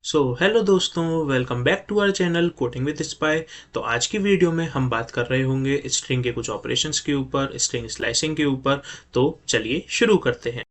Hello दोस्तों, welcome back to our channel coding with spy. तो आज की वीडियो में हम बात कर रहे होंगे स्ट्रिंग के कुछ ऑपरेशंस के ऊपर, स्ट्रिंग स्लाइसिंग के ऊपर। तो चलिए शुरू करते हैं।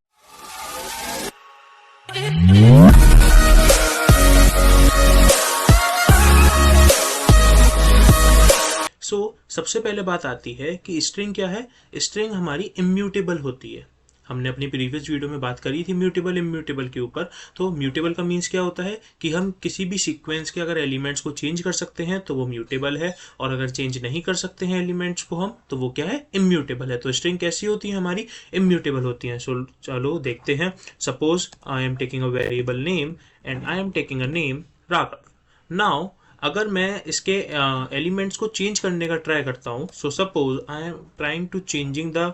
सबसे पहले बात आती है कि स्ट्रिंग क्या है। स्ट्रिंग हमारी इम्यूटेबल होती है। हमने अपनी प्रीवियस वीडियो में बात करी थी म्यूटेबल इम्यूटेबल के ऊपर। तो म्यूटेबल का मीन्स क्या होता है कि हम किसी भी सीक्वेंस के अगर एलिमेंट्स को चेंज कर सकते हैं तो वो म्यूटेबल है, और अगर चेंज नहीं कर सकते हैं एलिमेंट्स को हम, तो वो क्या है, इम्यूटेबल है। तो स्ट्रिंग कैसी होती है हमारी, इम्यूटेबल होती है। चलो देखते हैं। Suppose I am taking a variable name and I am taking a name Raghav. Now अगर मैं इसके एलिमेंट्स को चेंज करने का ट्राई करता हूँ, so suppose I am trying to changing the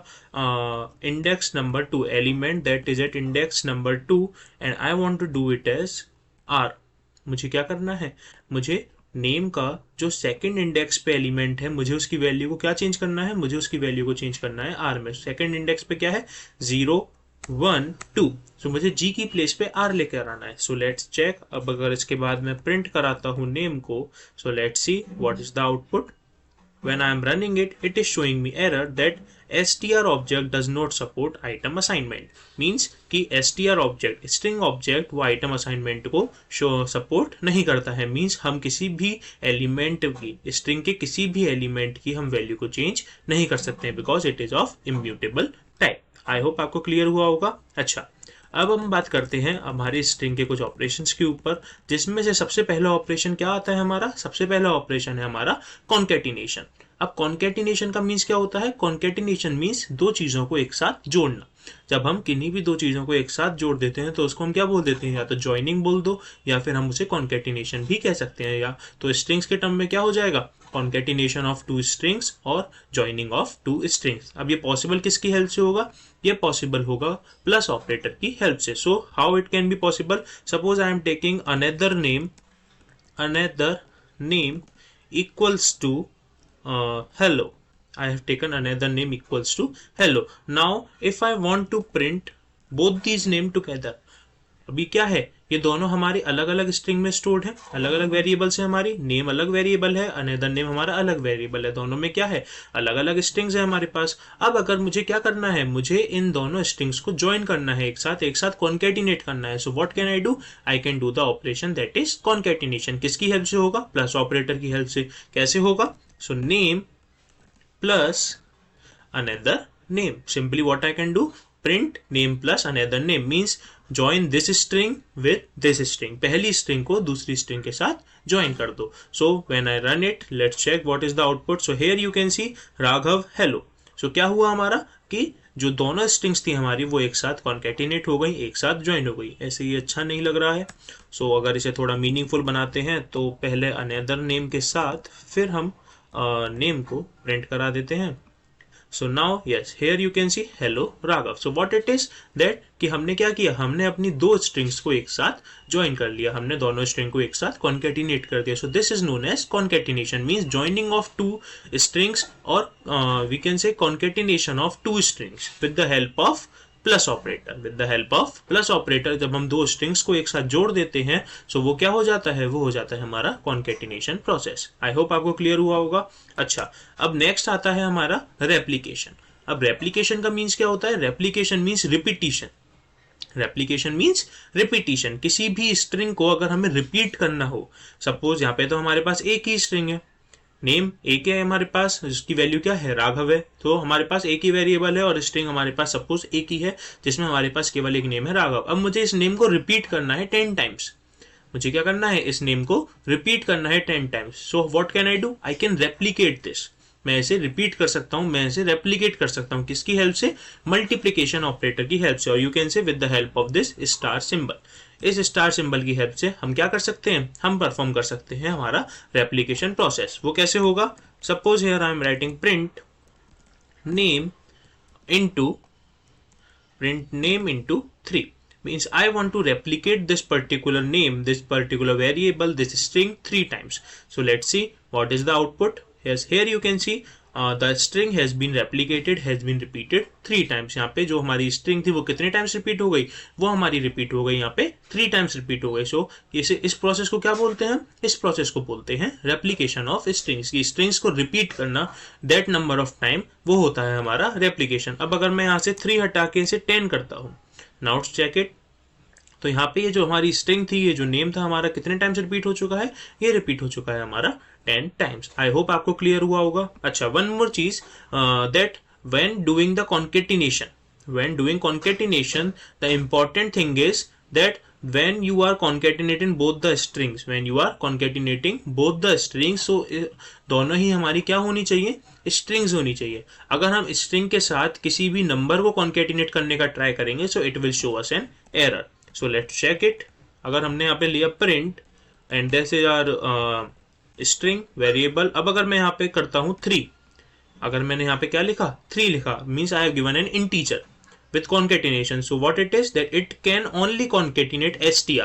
index number 2 element that is at index number 2 and I want to do it as R. मुझे क्या करना है, मुझे नेम का जो सेकंड इंडेक्स पे एलिमेंट है, मुझे उसकी वैल्यू को क्या चेंज करना है, मुझे उसकी वैल्यू को चेंज करना है आर में। सेकंड इंडेक्स पे क्या है, 0 1 2। सो मुझे जी की प्लेस पे आर लेकर आना है। So let's check. अब अगर इसके बाद मैं प्रिंट कराता हूँ नेम को, so let's see what is the output. When I am running it, it is showing me error that str object does not support item assignment. Means कि str object string object वो item assignment को support नहीं करता है। Means हम किसी भी element की, string के किसी भी element की हम value को change नहीं कर सकते हैं because it is of immutable type. I hope आपको क्लियर हुआ होगा। अच्छा, अब हम बात करते हैं हमारे स्ट्रिंग के कुछ ऑपरेशंस के ऊपर, जिसमें से सबसे पहला ऑपरेशन क्या आता है हमारा, सबसे पहला ऑपरेशन है हमारा कॉन्केटिनेशन। अब कॉन्केटिनेशन का मीन्स क्या होता है, कॉन्केटिनेशन मीन्स दो चीजों को एक साथ जोड़ना। जब हम किन्हीं भी दो चीजों को एक साथ जोड़ देते हैं तो उसको हम क्या बोल देते हैं, या तो ज्वाइनिंग बोल दो या फिर हम उसे कॉन्केटिनेशन भी कह सकते हैं। या तो स्ट्रिंग्स के टर्म में क्या हो जाएगा, कॉन्केटिनेशन ऑफ टू स्ट्रिंग्स और ज्वाइनिंग ऑफ टू स्ट्रिंग्स। अब ये पॉसिबल किसकी हेल्प से होगा, ये पॉसिबल होगा प्लस ऑपरेटर की हेल्प से। So how it can be possible, suppose I am taking another name equals to hello. I have taken another name equals to hello. Now if I want to print both these name together, अभी क्या है, ये दोनों हमारे अलग अलग string में stored है, अलग अलग वेरिएबल्स है। हमारी नेम अलग वेरिएबल है, अनदर नेम हमारा अलग वेरिएबल है। दोनों में क्या है, अलग अलग स्ट्रिंग्स है हमारे पास। अब अगर मुझे क्या करना है, मुझे इन दोनों स्ट्रिंग्स को ज्वाइन करना है, एक साथ कॉन्केटिनेट करना है। So what can I do, I can do the operation that is concatenation. किसकी हेल्प से होगा, प्लस ऑपरेटर की हेल्प से। कैसे होगा, so name plus another name. Simply what I can do, print name plus another name means join this string with this string. पहली string को दूसरी string के साथ join कर दो। So when I run it, let's check what is the output. So here you can see Raghav hello. So क्या हुआ हमारा कि जो दोनों स्ट्रिंग्स थी हमारी वो एक साथ कॉन्केटिनेट हो गई, एक साथ ज्वाइन हो गई। ऐसे ये अच्छा नहीं लग रहा है। सो अगर इसे थोड़ा मीनिंगफुल बनाते हैं तो पहले अनदर नेम के साथ फिर हम नेम को प्रिंट करा देते हैं। So now yes, here you can see hello Raghav. So what it is that कि हमने क्या किया, हमने अपनी दो स्ट्रिंग्स को एक साथ ज्वाइन कर लिया, हमने दोनों स्ट्रिंग को एक साथ कॉन्केटिनेट कर दिया। So this is known as concatenation, means joining of two strings, और we can say concatenation of two strings with the help of plus operator. With the help of plus operator जब हम दो strings को एक साथ जोड़ देते हैं, सो वो क्या हो जाता है, वो हो जाता है हमारा कॉन्केटिनेशन प्रोसेस। आई होप आपको क्लियर हुआ होगा। अच्छा, अब नेक्स्ट आता है हमारा रेप्लिकेशन। अब रेप्लिकेशन का मीन्स क्या होता है, replication means repetition. Replication means repetition. किसी भी स्ट्रिंग को अगर हमें रिपीट करना हो, सपोज यहाँ पे तो हमारे पास एक ही स्ट्रिंग है, नेम एक है हमारे पास, जिसकी वैल्यू क्या है, राघव है। तो हमारे पास एक ही वेरिएबल है और स्ट्रिंग हमारे पास सपोज एक ही है, जिसमें हमारे पास केवल एक नेम है राघव। अब मुझे इस नेम को रिपीट करना है 10 टाइम्स। मुझे क्या करना है, इस नेम को रिपीट करना है 10 times. So what can I do, I can replicate this. मैं इसे रिपीट कर सकता हूं, मैं इसे रेप्लिकेट कर सकता हूं। किसकी हेल्प से, मल्टीप्लिकेशन ऑपरेटर की हेल्प से, और you can say with the help of this star symbol. इस स्टार सिंबल की हेल्प से हम क्या कर सकते हैं, हम परफॉर्म कर सकते हैं हमारा रेप्लिकेशन प्रोसेस। वो कैसे होगा, suppose here I am writing print name into 3 means I want to replicate this particular name, this particular variable, this string 3 times. So let's see what is the output. Yes, here you can see the string has been replicated has been repeated 3 times. यहाँ पे जो हमारी string थी वो कितने times repeat हो गई, वो हमारी रिपीट हो गई यहाँ पे 3 टाइम्स रिपीट हो गई। सो इस प्रोसेस को क्या बोलते हैं, इस प्रोसेस को बोलते हैं रेप्लिकेशन ऑफ स्ट्रिंग्स। की स्ट्रिंग्स को रिपीट करना दैट नंबर ऑफ टाइम, वो होता है हमारा रेप्लिकेशन। अब अगर मैं यहाँ से 3 हटा के इसे 10 करता हूँ, नाउ चेक इट, तो यहाँ पे ये जो हमारी स्ट्रिंग थी, ये जो नेम था हमारा, कितने टाइम्स रिपीट हो चुका है, ये रिपीट हो चुका है हमारा 10 टाइम्स। आई होप आपको क्लियर हुआ होगा। अच्छा, वन मोर चीज, that when doing the concatenation, when doing concatenation, the important thing is that when you are concatenating both the strings, when you are concatenating both the strings, so दोनों ही हमारी क्या होनी चाहिए, strings होनी चाहिए। अगर हम string के साथ किसी भी नंबर को concatenate करने का ट्राई करेंगे, so it will show us an error. So let's check it. अगर हमने यहाँ पे लिया print and this is our string variable, अब अगर मैं यहाँ पे करता हूँ 3, अगर मैंने यहाँ पे क्या लिखा, 3 लिखा, means I have given an integer with concatenation. So what it is that it can only concatenate str,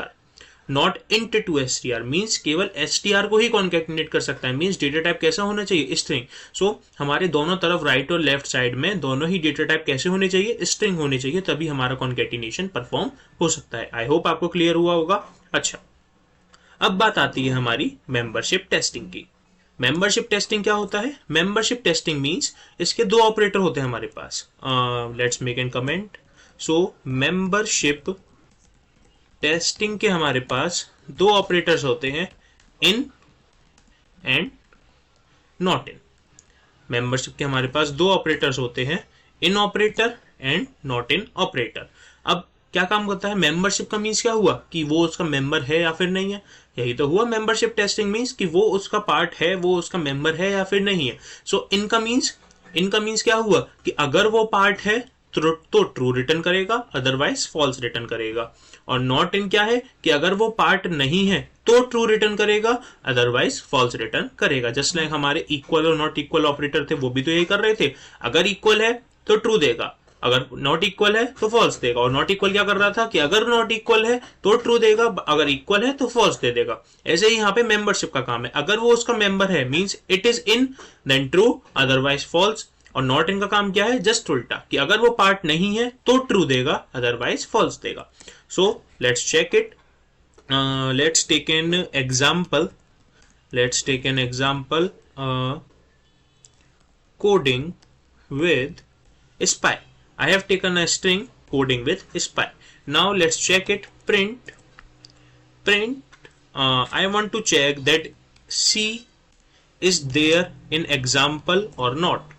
not int to str, means केवल str को ही concatenate कर सकता है। means data type कैसा होना चाहिए, string. So हमारे दोनों तरफ राइट और लेफ्ट साइड में दोनों ही डेटा टाइप कैसे होने चाहिए, string होने चाहिए, तभी हमारा concatenation परफॉर्म हो सकता है। आई होप आपको क्लियर हुआ होगा। अच्छा, अब बात आती है हमारी मेंबरशिप टेस्टिंग की। मेंबरशिप टेस्टिंग क्या होता है, मेंबरशिप टेस्टिंग मींस इसके 2 ऑपरेटर होते हैं हमारे पास। Let's make an comment. So membership testing के हमारे पास 2 ऑपरेटर्स होते हैं, in and not in. Membership के हमारे पास 2 ऑपरेटर्स होते हैं, in operator and not in operator. अब क्या काम करता है, मेंबरशिप का मीन्स क्या हुआ कि वो उसका मेंबर है या फिर नहीं है, यही तो हुआ मेंबरशिप टेस्टिंग मीन्स कि वो उसका पार्ट है, वो उसका मेंबर है या फिर नहीं है। सो इनका मीन्स क्या हुआ कि अगर वो पार्ट है तो ट्रू रिटर्न करेगा, अदरवाइज फॉल्स रिटर्न करेगा। और नॉट इन क्या है कि अगर वो पार्ट नहीं है तो ट्रू रिटर्न करेगा, अदरवाइज फॉल्स रिटर्न करेगा। जस्ट लाइक हमारे इक्वल और नॉट इक्वल ऑपरेटर थे, वो भी तो यही कर रहे थे। अगर इक्वल है तो ट्रू देगा, अगर नॉट इक्वल है तो फॉल्स देगा। और नॉट इक्वल क्या कर रहा था कि अगर नॉट इक्वल है तो ट्रू देगा, अगर इक्वल है तो फॉल्स दे देगा। ऐसे ही यहाँ पे मेंबरशिप का काम है, अगर वो उसका मेंबर है means it is in then true, otherwise false. और नॉट इन का काम क्या है, जस्ट उल्टा, कि अगर वो पार्ट नहीं है तो ट्रू देगा, अदरवाइज फॉल्स देगा। So let's check it, let's take an example, let's take an example, coding with spy. I have taken a string coding with spy. Now let's check it. Print. I want to check that C is there in example or not.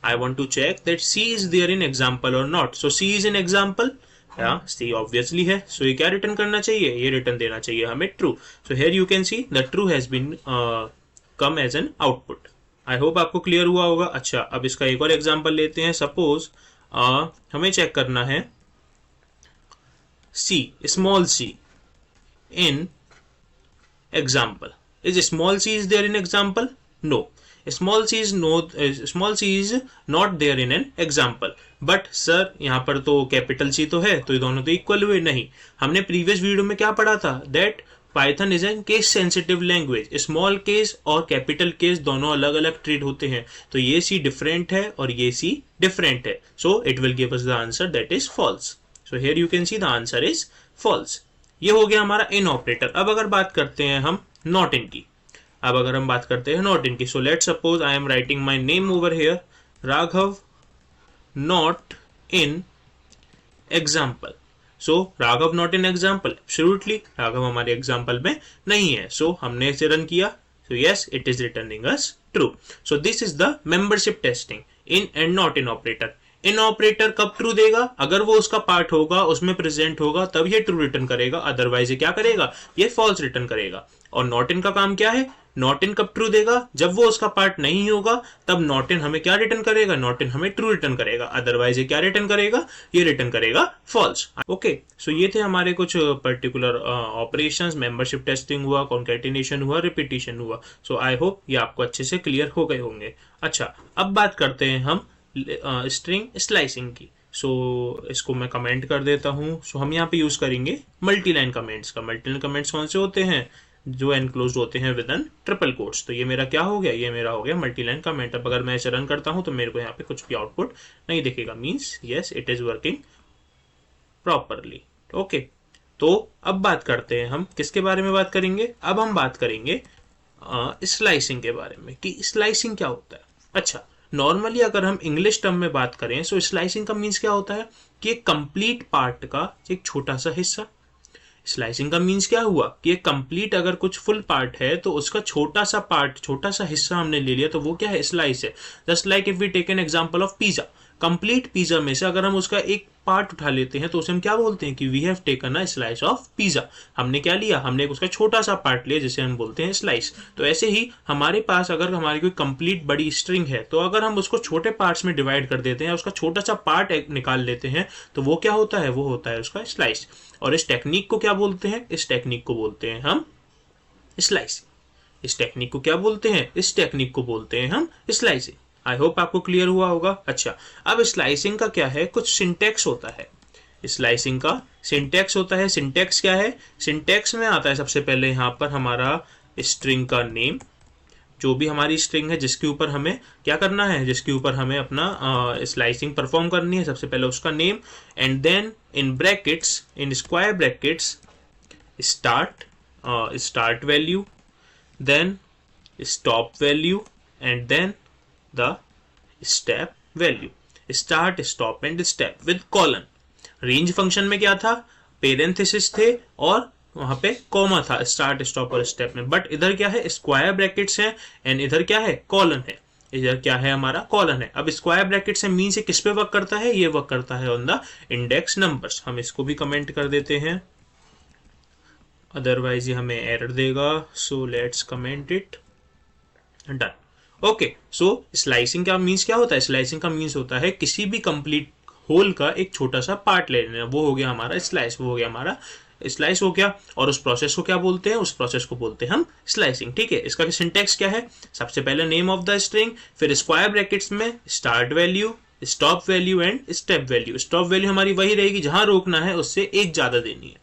I want to check that C is there in example or not. So C is in example. Yeah, C obviously है. So ये क्या return करना चाहिए, ये return देना चाहिए हमें true. So here you can see the true has been come as an output. I hope आपको क्लियर हुआ होगा। अच्छा, अब इसका एक और एग्जाम्पल लेते हैं। सपोज हमें चेक करना है C, small c in example. Is small c is there in example? No, small c is not there in an example. But sir यहाँ पर तो कैपिटल सी तो है, तो ये दोनों तो इक्वल हुए। नहीं, हमने प्रीवियस वीडियो में क्या पढ़ा था, that Python is an case sensitive language. Small case और कैपिटल केस दोनों अलग अलग ट्रीट होते हैं, तो ये सी डिफरेंट है और ये सी डिफरेंट है। So it will give us the answer that is false. So here you can see the answer is false. ये हो गया हमारा इन ऑपरेटर। अब अगर बात करते हैं हम नॉट इन की, अब अगर हम बात करते हैं नॉट इन की, so let's suppose I am writing my name over here, Raghav not in example. So Raghav not in example, absolutely Raghav हमारे एग्जाम्पल में नहीं है। सो हमने इसे रन किया, so yes it is returning us true. So this is the membership testing, in and not in operator. In operator कब true देगा, अगर वो उसका पार्ट होगा, उसमें प्रेजेंट होगा, तब ये ट्रू रिटर्न करेगा, अदरवाइज ये क्या करेगा, ये फॉल्स रिटर्न करेगा। और नॉट इन का काम क्या है, नॉट इन कब ट्रू देगा, जब वो उसका पार्ट नहीं होगा, तब नॉट इन हमें क्या रिटर्न करेगा, नॉट इन हमें ट्रू रिटर्न करेगा, अदरवाइज ये क्या रिटर्न करेगा, ये रिटर्न करेगा फॉल्स। ओके, सो ये थे हमारे कुछ पर्टिकुलर ऑपरेशंस। मेंबरशिप टेस्टिंग हुआ, कॉन्कैटिनेशन हुआ, रिपीटिशन हुआ। सो आई होप ये आपको अच्छे से क्लियर हो गए होंगे। अच्छा, अब बात करते हैं हम स्ट्रिंग स्लाइसिंग की। सो इसको मैं कमेंट कर देता हूँ। सो हम यहाँ पे यूज करेंगे मल्टी लाइन कमेंट्स का। मल्टी लाइन कमेंट्स कौन से होते हैं, जो एनक्लोज होते हैं विद इन ट्रिपल कोट्स। तो ये मेरा क्या हो गया, ये मेरा हो गया मल्टी लाइन कमेंट। अब अगर मैं इसे रन करता हूं तो मेरे को यहाँ पे कुछ भी आउटपुट नहीं दिखेगा, means yes it is working properly. Okay, तो अब बात करते हैं हम किसके बारे में बात करेंगे, अब हम बात करेंगे स्लाइसिंग के बारे में कि स्लाइसिंग क्या होता है। अच्छा, नॉर्मली अगर हम इंग्लिश टर्म में बात करें तो स्लाइसिंग का मीन्स क्या होता है कि एक कंप्लीट पार्ट का एक छोटा सा हिस्सा। स्लाइसिंग का मीन्स क्या हुआ कि एक कंप्लीट अगर कुछ फुल पार्ट है तो उसका छोटा सा पार्ट, छोटा सा हिस्सा हमने ले लिया तो वो क्या है, स्लाइस है। Just like if we take an example of pizza, complete pizza में से अगर हम उसका एक पार्ट उठा लेते हैं तो उसे हम क्या बोलते हैं कि we have taken a slice of pizza. हमने क्या लिया, हमने उसका छोटा सा पार्ट लिया जिसे हम बोलते हैं स्लाइस। तो ऐसे ही हमारे पास अगर हमारी कोई कंप्लीट बड़ी स्ट्रिंग है तो अगर हम उसको छोटे पार्ट्स में डिवाइड कर देते हैं, उसका छोटा सा पार्ट निकाल लेते हैं तो वो क्या होता है, वो होता है उसका स्लाइस। और इस टेक्निक को क्या बोलते हैं, इस टेक्निक को बोलते हैं हम स्लाइसिंग। इस टेक्निक को क्या बोलते हैं, इस टेक्निक को बोलते हैं हम स्लाइसिंग। आई होप आपको क्लियर हुआ होगा। अच्छा, अब स्लाइसिंग का क्या है, कुछ सिंटेक्स होता है। स्लाइसिंग का सिंटेक्स होता है। सिंटेक्स क्या है, सिंटेक्स में आता है सबसे पहले यहाँ पर हमारा स्ट्रिंग का नेम, जो भी हमारी स्ट्रिंग है जिसके ऊपर हमें क्या करना है, जिसके ऊपर हमें अपना स्लाइसिंग परफॉर्म करनी है, सबसे पहले उसका name, and then in brackets, in square brackets, start value, then stop value, and then the step value. Start, stop and step with colon. Range function में क्या था, पेरेंथेसिस थे और वहां पे कॉमा था स्टार्ट, स्टॉप और स्टेप में। बट इधर क्या है, स्क्वायर ब्रैकेट्स है, एंड इधर क्या है, कॉलन है। इधर क्या है, हमारा कॉलन है। अब स्क्वायर ब्रैकेट्स है मीन से किस पे वर्क करता है, ये वर्क करता है ऑन द इंडेक्स नंबर्स। हम इसको भी कमेंट कर देते हैं, अदरवाइज ये हमें एरर देगा। So let's comment it, done. Okay, so slicing का मीन्स क्या होता है, स्लाइसिंग का मीन्स होता है किसी भी कंप्लीट होल का एक छोटा सा पार्ट ले लेना, वो हो गया हमारा स्लाइस, वो हो गया हमारा स्लाइस हो गया। और उस प्रोसेस को क्या बोलते हैं, उस प्रोसेस को बोलते हैं हम स्लाइसिंग। ठीक है, इसका सिंटेक्स क्या है, सबसे पहले नेम ऑफ द स्ट्रिंग, फिर स्क्वायर ब्रैकेट्स में start value, stop value and step value. Stop value हमारी वही रहेगी, जहां रोकना है उससे एक ज्यादा देनी है,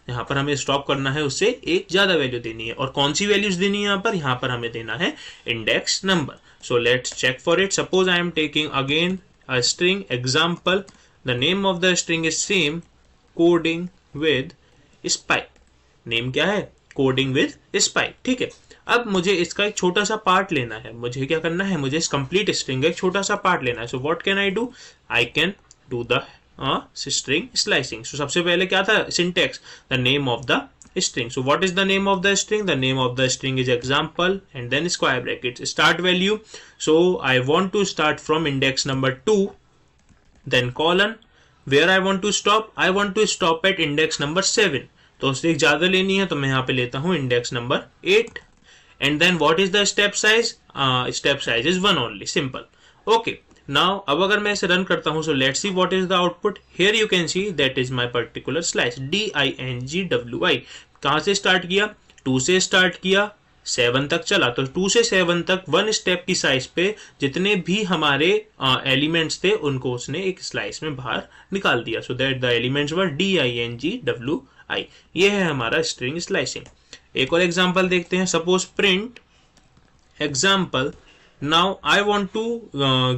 यहाँ पर हमें स्टॉप करना है उससे एक ज्यादा वैल्यू देनी है। और कौन सी वैल्यूज देनी है, यहाँ पर हमें देना है index number. So let's check for it. Suppose I am taking again a string example, the name of the string is same, coding with spy. Name क्या है, कोडिंग विद स्पाई। ठीक है, अब मुझे इसका एक छोटा सा पार्ट लेना है, मुझे क्या करना है, मुझे इस कंप्लीट स्ट्रिंग का एक छोटा सा पार्ट लेना है। So what can I do, I can do the string slicing. So सबसे पहले क्या था, syntax, the name of the string. So what is the name of the string? The name of the string is example, and then square brackets, start value. So I want to start from index number 2, then colon. Where I want to stop? I want to stop at index number 7. तो उससे एक ज्यादा लेनी है तो मैं यहाँ पे लेता हूँ index number 8. And then what is the step size? Step size is 1 only. Simple. Okay. Now, अब अगर मैं इसे रन करता हूँ, so let's see what is the output. Here you can see that is my particular slice, DINGWI. कहाँ से start किया, 2 से स्टार्ट किया, 7 तक चला। तो 2 से 7 तक 1 स्टेप की साइज पे जितने भी हमारे एलिमेंट्स थे उनको उसने एक स्लाइस में बाहर निकाल दिया। So that the elements were DINGWI। ये है हमारा स्ट्रिंग स्लाइसिंग। एक और एग्जाम्पल देखते हैं। Suppose print example, now I want to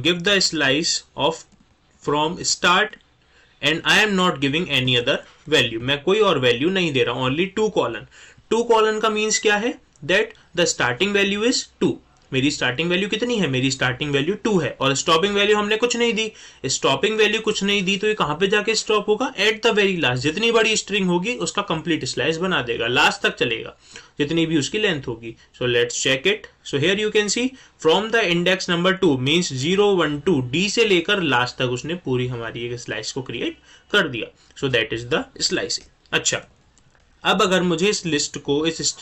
give the slice of from start and I am not giving any other value. मैं कोई और वैल्यू नहीं दे रहा हूं, only 2 colon. 2 colon का मीन्स क्या है, that the starting value is 2. मेरी स्टार्टिंग वैल्यू कितनी है, मेरी स्टार्टिंग वैल्यू 2 है, और स्टॉपिंग वैल्यू हमने कुछ नहीं दी। स्टॉपिंग वैल्यू कुछ नहीं दी तो ये कहां पे जाके स्टॉप होगा, एट द वेरी लास्ट। जितनी बड़ी स्ट्रिंग होगी उसका कंप्लीट स्लाइस बना देगा, लास्ट तक चलेगा जितनी भी उसकी लेंथ होगी। So let's check it. So here you can see from the index number 2 means 0 1 2 D से लेकर लास्ट तक उसने पूरी हमारी एक स्लाइस को क्रिएट कर दिया। सो दैट इज द स्लाइसिंग। अच्छा, अब अगर मुझे इस लिस्ट को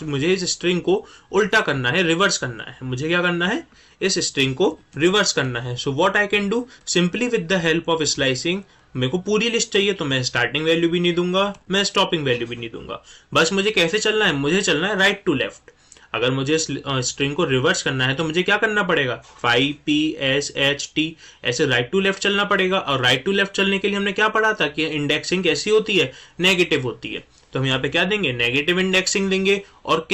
मुझे इस स्ट्रिंग को उल्टा करना है, रिवर्स करना है, मुझे क्या करना है, इस स्ट्रिंग को रिवर्स करना है। So what I can do, simply with the help of slicing, मेरे को पूरी लिस्ट चाहिए तो मैं स्टार्टिंग वैल्यू भी नहीं दूंगा, मैं स्टॉपिंग वैल्यू भी नहीं दूंगा। बस मुझे कैसे चलना है, मुझे चलना है राइट टू लेफ्ट। अगर मुझे स्ट्रिंग को रिवर्स करना है तो मुझे क्या करना पड़ेगा, 5 P S H T ऐसे राइट टू लेफ्ट चलना पड़ेगा। और राइट टू लेफ्ट चलने के लिए हमने क्या पढ़ा था कि इंडेक्सिंग कैसी होती है, नेगेटिव होती है। तो हम यहाँ पे क्या देंगे, नेगेटिव इंडेक्सिंग देंगे, और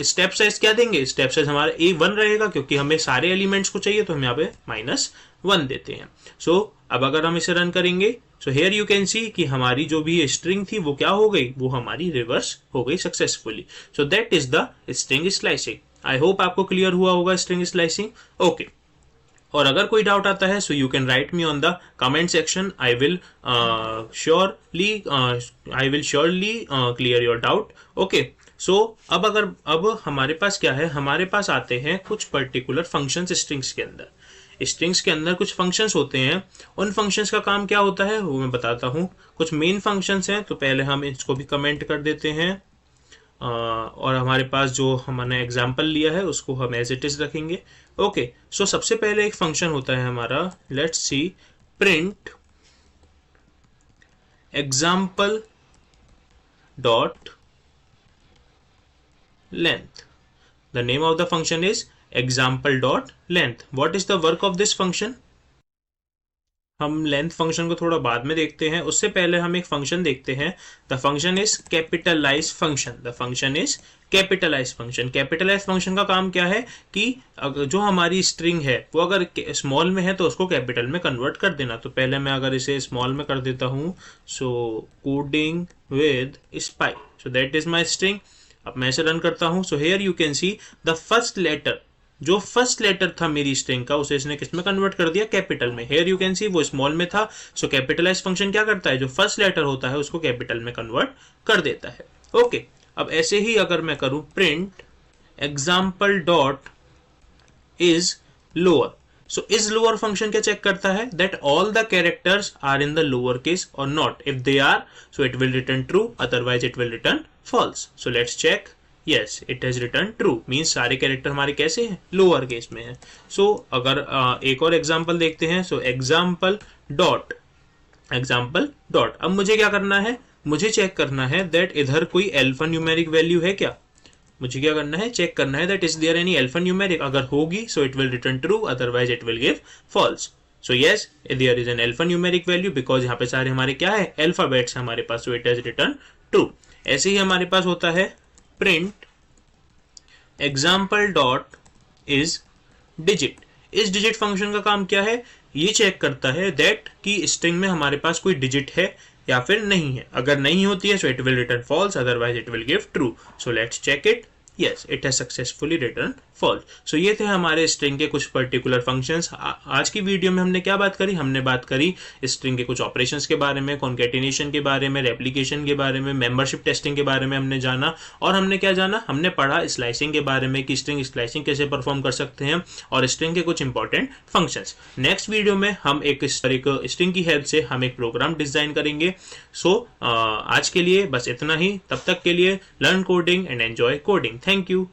स्टेप साइज क्या देंगे, स्टेप साइज हमारा A1 रहेगा, क्योंकि हमें सारे एलिमेंट्स को चाहिए, तो हम यहाँ पे -1 देते हैं। सो अब अगर हम इसे रन करेंगे, सो हेयर यू कैन सी कि हमारी जो भी स्ट्रिंग थी वो क्या हो गई, वो हमारी रिवर्स हो गई successfully. So that is the string slicing. I hope आपको क्लियर हुआ होगा स्ट्रिंग स्लाइसिंग। ओके, और अगर कोई डाउट आता है, so you can write me on the comment section. I will surely clear your doubt. Okay, so अब हमारे पास क्या है, हमारे पास आते हैं कुछ पर्टिकुलर फंक्शंस स्ट्रिंग्स के अंदर। स्ट्रिंग्स के अंदर कुछ फंक्शंस होते हैं, उन फंक्शंस का काम क्या होता है वो मैं बताता हूँ। कुछ मेन फंक्शंस हैं, तो पहले हम इसको भी कमेंट कर देते हैं, और हमारे पास जो हमने एग्जाम्पल लिया है उसको हम एज इट इज रखेंगे। ओके, सो सबसे पहले एक फंक्शन होता है हमारा, let's see print example dot length. The name of the function is example dot length. What is the work of this function? हम लेंथ फंक्शन को थोड़ा बाद में देखते हैं, उससे पहले हम एक फंक्शन देखते हैं। The function is capitalize function. The function is capitalize function. Capitalize function का काम क्या है कि जो हमारी स्ट्रिंग है वो अगर स्मॉल में है तो उसको कैपिटल में कन्वर्ट कर देना। तो पहले मैं अगर इसे स्मॉल में कर देता हूँ, so coding with spy, so that is my string. अब मैं इसे रन करता हूँ, so here you can see the first letter, जो फर्स्ट लेटर था मेरी स्ट्रिंग का, उसे इसने किस में कन्वर्ट कर दिया, कैपिटल में। हेयर यू कैन सी वो स्मॉल में था, सो कैपिटलाइज फंक्शन क्या करता है, जो फर्स्ट लेटर होता है उसको कैपिटल में कन्वर्ट कर देता है। ओके, अब ऐसे ही अगर मैं करूं print example dot is lower, so is lower function क्या चेक करता है, that all the characters are in the lower case और not. If they are, so it will return true, otherwise it will return false. So let's check, yes it has returned true, means सारे character हमारे कैसे हैं, lower case में है। सो अगर एक और एग्जांपल देखते हैं, सो एग्जांपल डॉट अब मुझे क्या करना है, मुझे चेक करना है दैट इधर कोई अल्फा न्यूमेरिक वैल्यू है क्या। मुझे क्या करना है, चेक करना है that is there any alpha numeric. अगर होगी so it will return true, otherwise it will give false. So yes there is an alpha numeric value, because यहाँ पे सारे हमारे क्या है, अल्फाबेट्स हमारे पास, so it has return true. ऐसे ही हमारे पास होता है print example dot is digit. इस डिजिट फंक्शन का काम क्या है, ये चेक करता है दैट कि स्ट्रिंग में हमारे पास कोई डिजिट है या फिर नहीं है। अगर नहीं होती है so it will return false, otherwise it will give true. So let's check it, yes it has successfully return false. So ये थे हमारे स्ट्रिंग के कुछ पर्टिकुलर फंक्शंस। आज की वीडियो में हमने क्या बात करी, हमने बात करी स्ट्रिंग के कुछ ऑपरेशंस के बारे में, कॉन्केटिनेशन के बारे में, रेप्लिकेशन के बारे में, मेंबरशिप टेस्टिंग के बारे में हमने जाना। और हमने क्या जाना, हमने पढ़ा स्लाइसिंग के बारे में कि स्ट्रिंग स्लाइसिंग कैसे परफॉर्म कर सकते हैं, और स्ट्रिंग के कुछ इंपॉर्टेंट फंक्शंस। नेक्स्ट वीडियो में हम एक स्ट्रिंग की हेल्प से हम एक प्रोग्राम डिजाइन करेंगे। सो आज के लिए बस इतना ही, तब तक के लिए learn coding and enjoy coding. Thank you.